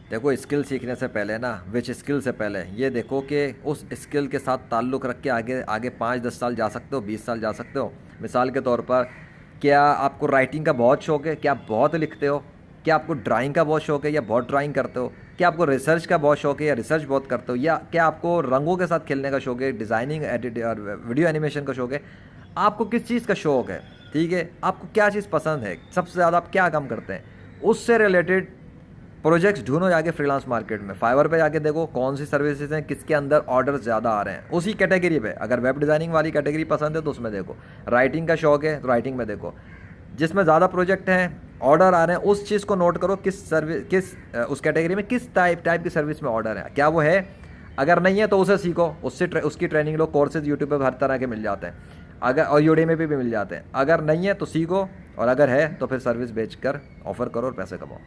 देखो स्किल सीखने से पहले ना, विच स्किल से पहले ये देखो कि उस स्किल के साथ ताल्लुक़ रख के आगे आगे 5-10 साल जा सकते हो, 20 साल जा सकते हो। मिसाल के तौर पर, क्या आपको राइटिंग का बहुत शौक है? क्या आप बहुत लिखते हो? क्या आपको ड्राइंग का बहुत शौक है या बहुत ड्राइंग करते हो? क्या आपको रिसर्च का बहुत शौक है या रिसर्च बहुत करते हो? या क्या आपको रंगों के साथ खेलने का शौक है, डिज़ाइनिंग एडिट और वीडियो एनिमेशन का शौक है? आपको किस चीज़ का शौक है? ठीक है, आपको क्या चीज़ पसंद है, सबसे ज़्यादा आप क्या काम करते हैं, उससे रिलेटेड प्रोजेक्ट्स ढूंढो जाके फ्रीलांस मार्केट में। फाइवर पे जाके देखो कौन सी सर्विसेज हैं, किसके अंदर ऑर्डर ज़्यादा आ रहे हैं उसी कैटेगरी पे। अगर वेब डिज़ाइनिंग वाली कैटेगरी पसंद है तो उसमें देखो, राइटिंग का शौक है तो राइटिंग में देखो। जिसमें ज़्यादा प्रोजेक्ट हैं, ऑर्डर आ रहे हैं, उस चीज़ को नोट करो, किस सर्विस उस कैटेगरी में किस टाइप की सर्विस में ऑर्डर है, क्या वो है। अगर नहीं है तो उसे सीखो, उसकी ट्रेनिंग लो। कोर्सेज यूट्यूब पर हर तरह के मिल जाते हैं, अगर और यूडेमी पे भी मिल जाते हैं। अगर नहीं है तो सीखो, और अगर है तो फिर सर्विस बेच कर ऑफर करो और पैसे कमाओ।